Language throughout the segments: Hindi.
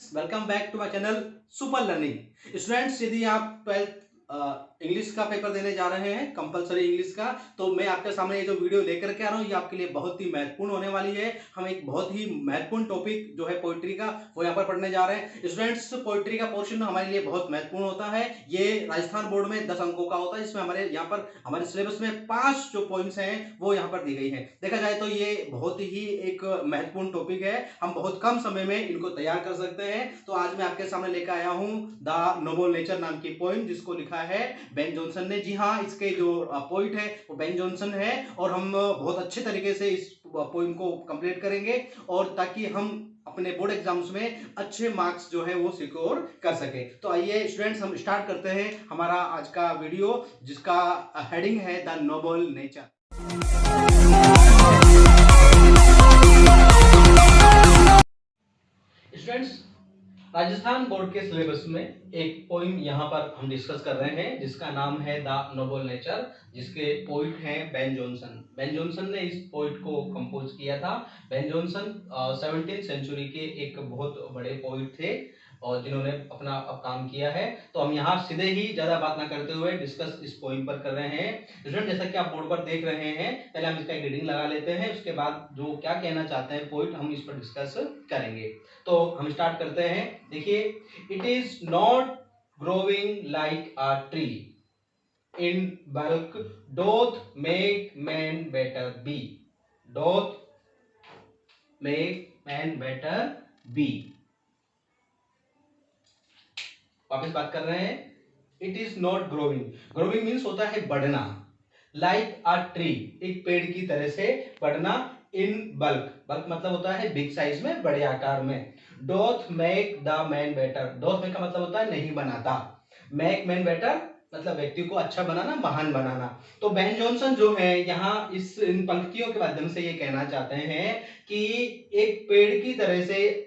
Welcome back to my channel super learning. Students, यदि आप 12th इंग्लिश का पेपर देने जा रहे हैं, कंपलसरी इंग्लिश का, तो मैं आपके सामने ये जो वीडियो लेकर के आ रहा हूँ ये आपके लिए बहुत ही महत्वपूर्ण होने वाली है। हम एक बहुत ही महत्वपूर्ण टॉपिक जो है पोइट्री का वो यहाँ पर पढ़ने जा रहे हैं। स्टूडेंट्स, पोइट्री का पोर्शन हमारे लिए बहुत महत्वपूर्ण होता है। ये राजस्थान बोर्ड में 10 अंकों का होता है, जिसमें हमारे यहाँ पर हमारे सिलेबस में 5 जो पॉइंट्स हैं वो यहाँ पर दी गई है। देखा जाए तो ये बहुत ही एक महत्वपूर्ण टॉपिक है, हम बहुत कम समय में इनको तैयार कर सकते हैं। तो आज मैं आपके सामने लेकर आया हूं द नोबल नेचर नाम की पोइम, जिसको लिखा है बेन जॉनसन ने। जी हाँ, इसके जो पोइट है वो बेन जॉनसन है, और हम बहुत अच्छे तरीके से इस पोइम को कंप्लीट करेंगे, और ताकि हम अपने बोर्ड एग्जाम्स में अच्छे मार्क्स जो है वो सिक्योर कर सके। तो आइए स्टूडेंट्स, हम स्टार्ट करते हैं हमारा आज का वीडियो, जिसका हेडिंग है the Nobel nature. Students, Rajasthan board के सिलेबस में एक पोइम यहाँ पर हम डिस्कस कर रहे हैं, जिसका नाम है द नोबल नेचर, जिसके पोइट हैं बेन जॉनसन। बेन जॉनसन ने इस पोइट को कंपोज किया था। बेन जॉनसन 17th सेंचुरी के एक बहुत बड़े पोइट थे, और जिन्होंने अपना काम किया है। तो हम यहाँ सीधे ही ज्यादा बात ना करते हुए डिस्कस इस पोइम पर कर रहे हैं। स्टूडेंट, जैसा कि आप बोर्ड पर देख रहे हैं, पहले हम इसका एक रीडिंग लगा लेते हैं, उसके बाद जो क्या कहना चाहते हैं पोइट, हम इस पर डिस्कस करेंगे। तो हम स्टार्ट करते हैं। देखिए, it is not growing like a tree in bulk doth make man better be. Doth make man better be. वापस बात कर रहे हैं। It is not growing. Growing means होता है बढ़ना। लाइक अ ट्री, एक पेड़ की तरह से बढ़ना। इन बल्क, बल्क मतलब होता है बिग साइज में, बड़े आकार में। Doth make the man better, doth make का मतलब होता है नहीं बनाता। मेक मैन बेटर मतलब व्यक्ति को अच्छा बनाना, महान बनाना। तो बेन जॉनसन जो है यहाँ इस इन पंक्तियों के माध्यम से ये कहना चाहते हैं कि एक पेड़ की तरह से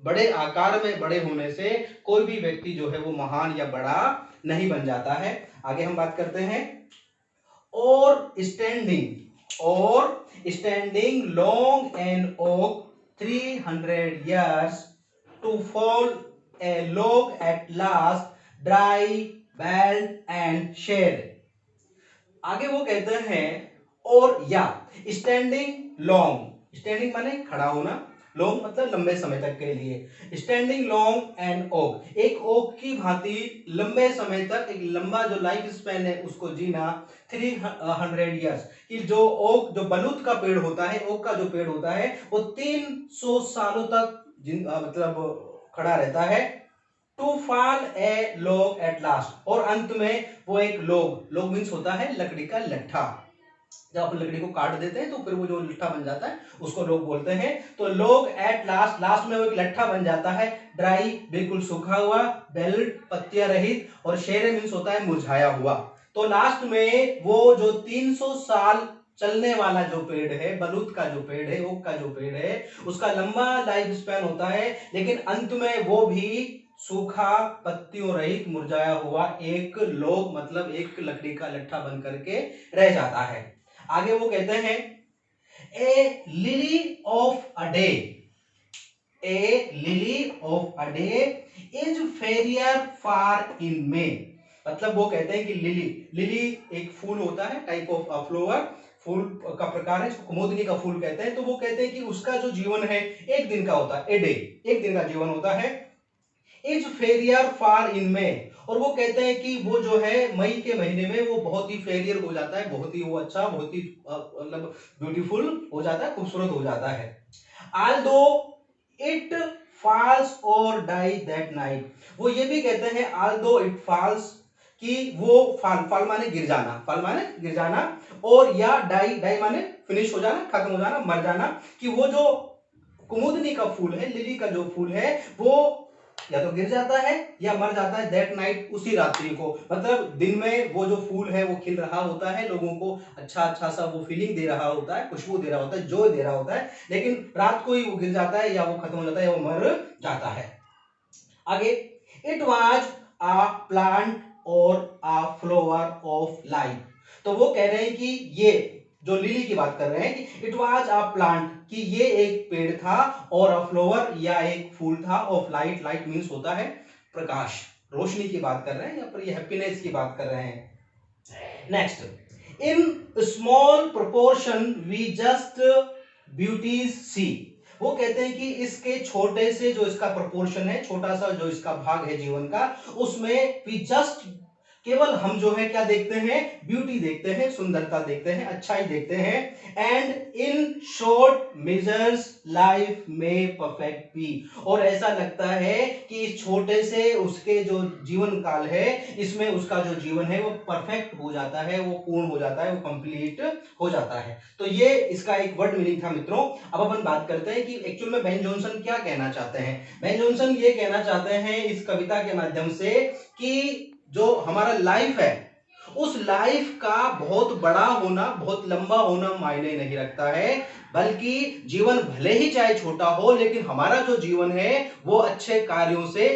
बड़े आकार में बड़े होने से कोई भी व्यक्ति जो है वो महान या बड़ा नहीं बन जाता है। आगे हम बात करते हैं। और standing long an oak 300 years to fall a log at last, dry, bald and shed। आगे वो कहते हैं और या स्टैंडिंग लॉन्ग, स्टैंडिंग माने खड़ा होना, लॉन्ग मतलब लंबे समय तक के लिए। स्टैंडिंग लॉन्ग एंड ओक, एक ओक की भांति लंबे समय तक, एक लंबा जो लाइफ स्पैन है उसको जीना। 300 years कि जो ओक, जो बलूत का पेड़ होता है, ओक का जो पेड़ होता है वो 300 सालों तक मतलब खड़ा रहता है। To fall a log at last, और अंत में वो एक लॉग, लॉग मीन्स होता है लकड़ी का लट्ठा। जब आप लकड़ी को काट देते हैं तो फिर वो जो लट्ठा बन जाता है उसको लॉग बोलते हैं। तो लॉग एट लास्ट, लास्ट में वो एक लट्ठा बन जाता है। ड्राई बिल्कुल सूखा हुआ, बेल्ड पत्तियां रहित, और शेर मीन्स होता है मुरझाया हुआ। तो लास्ट में वो जो 300 साल चलने वाला जो पेड़ है, बलूत का जो पेड़ है, ओक का जो पेड़ है, उसका लंबा लाइफ स्पैन होता है, लेकिन अंत में वो भी सूखा, पत्तियों रहित, मुरझाया हुआ एक लॉग मतलब एक लकड़ी का लट्ठा बन करके रह जाता है। आगे वो कहते हैं a lily of a day, a lily of a day is fairer far in May. मतलब वो कहते हैं कि लिली, लिली एक फूल होता है, टाइप ऑफ फ्लावर, फूल का प्रकार है, कुमुदनी का फूल कहते हैं। तो वो कहते हैं कि उसका जो जीवन है एक दिन का होता है, ए डे, एक दिन का जीवन होता है। इज फेरियर फार इन मे, और वो कहते हैं कि वो जो है मई के महीने में वो बहुत ही फेरियर हो जाता है, बहुत ही वो अच्छा, बहुत ही मतलब ब्यूटीफुल हो जाता है, खूबसूरत हो जाता है। although it falls or die that night, वो ये भी कहते हैं although it falls कि वो फाल, फाल माने गिर जाना, फाल माने गिर जाना, और या डाई, डाई माने फिनिश हो जाना, खत्म हो जाना, मर जाना, कि वो जो कुमुदनी का फूल है, लिली का जो फूल है, वो या तो गिर जाता है या मर जाता है दैट नाइट, उसी रात्रि को। मतलब दिन में वो जो फूल है वो खिल रहा होता है, लोगों को अच्छा अच्छा सा वो फीलिंग दे रहा होता है, खुशबू दे रहा होता है, जॉय दे रहा होता है, लेकिन रात को ही वो गिर जाता है, या वो खत्म हो जाता है, या वो मर जाता है। आगे, इट वाज अ प्लांट और अ फ्लावर ऑफ लाइफ। तो वो कह रहे हैं कि ये जो लिली की बात कर रहे हैं कि इट वाज अ प्लांट, कि ये एक पेड़ था, और अ फ्लावर या एक फूल था, ऑफ लाइट, लाइट मींस होता है प्रकाश, रोशनी की बात कर रहे हैं, या पर ये हैप्पीनेस की बात कर रहे हैं। Next, in small proportion we just beauties see, वो कहते हैं कि इसके छोटे से जो इसका प्रोपोर्शन है, छोटा सा जो इसका भाग है जीवन का, उसमें वी जस्ट, केवल हम जो है क्या देखते हैं, ब्यूटी देखते हैं, सुंदरता देखते हैं, अच्छाई देखते हैं। And in short measures life में परफेक्ट बी, और ऐसा लगता है कि इस छोटे से उसके जो जीवन काल है, इसमें उसका जो जीवन है वो परफेक्ट हो जाता है, वो पूर्ण हो जाता है, वो कंप्लीट हो जाता है। तो ये इसका एक वर्ड मीनिंग था मित्रों। अब अपन बात करते हैं कि एक्चुअल में बेन जॉनसन क्या कहना चाहते हैं। बेन जॉनसन ये कहना चाहते हैं इस कविता के माध्यम से कि जो हमारा लाइफ है, उस लाइफ का बहुत बड़ा होना, बहुत लंबा होना मायने नहीं रखता है, बल्कि जीवन भले ही चाहे छोटा हो, लेकिन हमारा जो जीवन है वो अच्छे कार्यों से,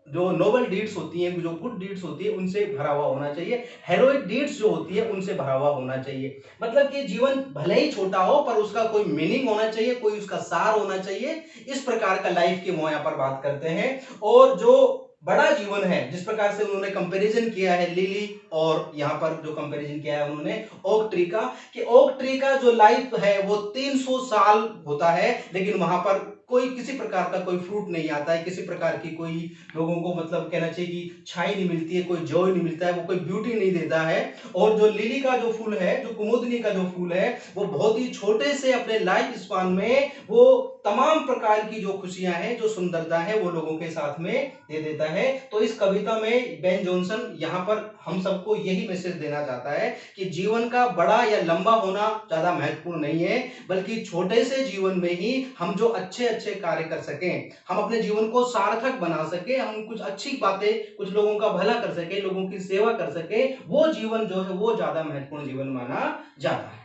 जो नोबल डीड्स होती हैं, जो गुड डीड्स होती है, उनसे भरा हुआ होना चाहिए। हेरोइक डीड्स जो होती है उनसे भरा हुआ होना चाहिए। मतलब कि जीवन भले ही छोटा हो पर उसका कोई मीनिंग होना चाहिए, कोई उसका सार होना चाहिए। इस प्रकार का लाइफ की वो यहाँ पर बात करते हैं। और जो बड़ा जीवन है, जिस प्रकार से उन्होंने कंपैरिजन किया है लिली, और यहाँ पर जो कंपैरिजन किया है उन्होंने ओक ट्री का, कि ओक ट्री का जो लाइफ है वो 300 साल होता है, लेकिन वहां पर कोई किसी प्रकार का कोई फ्रूट नहीं आता है, किसी प्रकार की कोई लोगों को मतलब कहना चाहिए कि छाई नहीं मिलती है, कोई जॉय नहीं मिलता है, वो कोई ब्यूटी नहीं देता है। और जो लिली का जो फूल है, जो कुमुदनी का जो फूल है, वो बहुत ही छोटे से अपने लाइफ स्पान में वो तमाम प्रकार की जो खुशियां हैं, जो सुंदरता है, वो लोगों के साथ में दे देता है। तो इस कविता में बेन जॉनसन यहाँ पर हम सबको यही मैसेज देना चाहता है कि जीवन का बड़ा या लंबा होना ज्यादा महत्वपूर्ण नहीं है, बल्कि छोटे से जीवन में ही हम जो अच्छे अच्छे कार्य कर सकें, हम अपने जीवन को सार्थक बना सके, हम कुछ अच्छी बातें, कुछ लोगों का भला कर सके, लोगों की सेवा कर सके, वो जीवन जो है वो ज्यादा महत्वपूर्ण जीवन माना जाता है।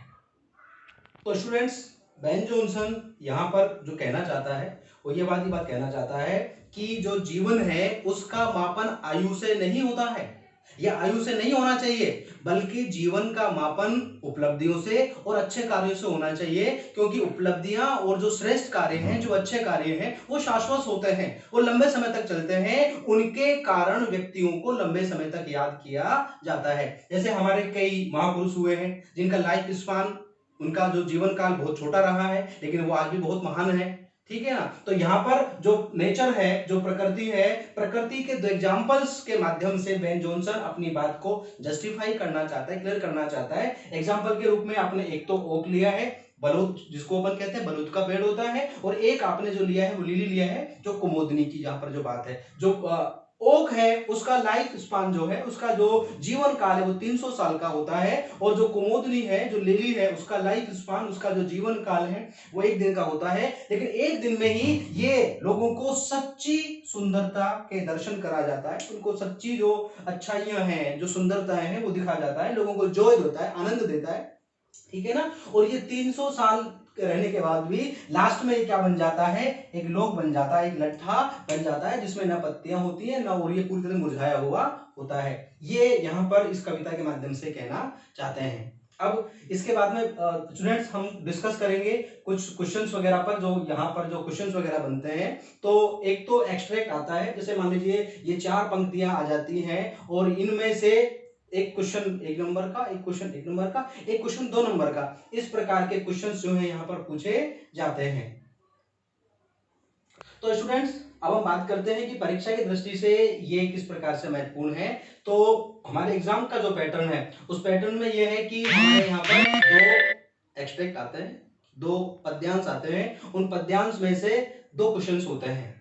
तो स्टूडेंट्स, बेन जॉनसन यहाँ पर जो कहना चाहता है वो ये बात कहना चाहता है कि जो जीवन है उसका मापन आयु से नहीं होता है, या आयु से नहीं होना चाहिए, बल्कि जीवन का मापन उपलब्धियों से और अच्छे कार्यों से होना चाहिए। क्योंकि उपलब्धियां और जो श्रेष्ठ कार्य हैं, जो अच्छे कार्य हैं, वो शाश्वत होते हैं, वो लंबे समय तक चलते हैं, उनके कारण व्यक्तियों को लंबे समय तक याद किया जाता है। जैसे हमारे कई महापुरुष हुए हैं जिनका लाइफ स्पान, उनका जो जीवन काल बहुत छोटा रहा है, लेकिन वो आज भी बहुत महान है, ठीक है ना। तो यहाँ पर जो नेचर है, जो प्रकृति है, प्रकृति के दो एग्जांपल्स के माध्यम से बेन जॉनसन अपनी बात को जस्टिफाई करना चाहता है, क्लियर करना चाहता है। एग्जांपल के रूप में आपने एक तो ओक लिया है, बलूत जिसको अपन कहते हैं, बलूत का पेड़ होता है, और एक आपने जो लिया है वो लिली लिया है, जो कुमुदनी की जहां पर जो बात है, जो ओक है उसका लाइफ स्पान जो है, उसका जो जीवन काल है वो 300 साल का होता है, और जो कुमुदनी है, जो लिली है, उसका लाइफ स्पान, उसका जो जीवन काल है वो एक दिन का होता है। लेकिन एक दिन में ही ये लोगों को सच्ची सुंदरता के दर्शन करा जाता है, उनको सच्ची जो अच्छाइयां हैं, जो सुंदरताएं हैं वो दिखा जाता है, लोगों को जॉय देता है, आनंद देता है, ठीक है ना। और ये 300 साल रहने के बाद भी लास्ट में ये क्या बन जाता है, एक लोक बन जाता है, एक लट्ठा बन जाता है, जिसमें ना पत्तियां होती है ना, और ये पूरी तरह मुरझाया हुआ होता है। ये यहाँ पर इस कविता के माध्यम से कहना चाहते हैं। अब इसके बाद में स्टूडेंट्स हम डिस्कस करेंगे कुछ क्वेश्चंस वगैरह पर, जो यहाँ पर जो क्वेश्चंस वगैरह बनते हैं। तो एक तो एक्सट्रैक्ट आता है, जैसे मान लीजिए ये 4 पंक्तियां आ जाती हैं, और इनमें से एक क्वेश्चन 1 नंबर का, एक क्वेश्चन 1 नंबर का, एक क्वेश्चन 2 नंबर का, इस प्रकार के क्वेश्चंस जो है यहाँ पर पूछे जाते हैं। तो स्टूडेंट्स, अब हम बात करते हैं कि परीक्षा की दृष्टि से ये किस प्रकार से महत्वपूर्ण है। तो हमारे एग्जाम का जो पैटर्न है, उस पैटर्न में ये है कि हमारे यहाँ पर 2 एक्सट्रैक्ट आते हैं, 2 पद्यांश आते हैं, उन पद्यांश में से 2 क्वेश्चंस होते हैं।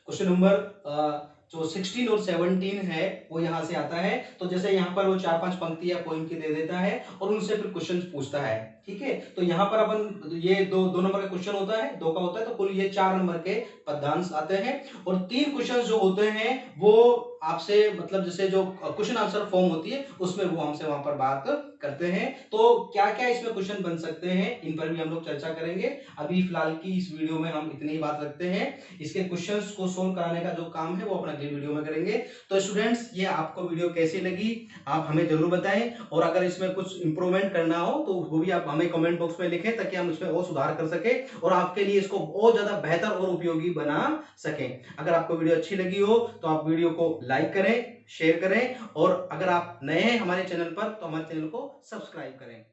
क्वेश्चन नंबर जो 16 और 17 है वो यहाँ से आता है। तो जैसे यहाँ पर वो 4-5 पंक्तियां पोइम की दे देता है, और उनसे फिर क्वेश्चन पूछता है, ठीक है। तो यहाँ पर अपन ये 2 नंबर का क्वेश्चन होता है, 2 का होता है, तो कुल ये 4 नंबर के पद्यांश आते हैं। और 3 क्वेश्चन जो होते हैं वो आपसे मतलब जैसे जो क्वेश्चन आंसर फॉर्म होती है उसमें वो हमसे वहां पर बात करते हैं। तो क्या क्या इसमें क्वेश्चन बन सकते हैं, इन पर भी हम लोग चर्चा करेंगे। अभी फिलहाल की इस वीडियो में हम इतनी ही बात रखते हैं। इसके क्वेश्चंस को सोल्व कराने का जो काम है वो अपना अगले वीडियो में करेंगे। तो स्टूडेंट्स, ये आपको वीडियो कैसी लगी आप हमें जरूर बताएं, और अगर इसमें कुछ इंप्रूवमेंट करना हो तो वो भी आप हमें हमें कमेंट बॉक्स में लिखें ताकि हम इसमें और सुधार कर सके और आपके लिए इसको बहुत ज्यादा बेहतर और उपयोगी बना सकें। अगर आपको वीडियो अच्छी लगी हो तो आप वीडियो को लाइक करें, शेयर करें और अगर आप नए हैं हमारे चैनल पर तो हमारे चैनल को सब्सक्राइब करें।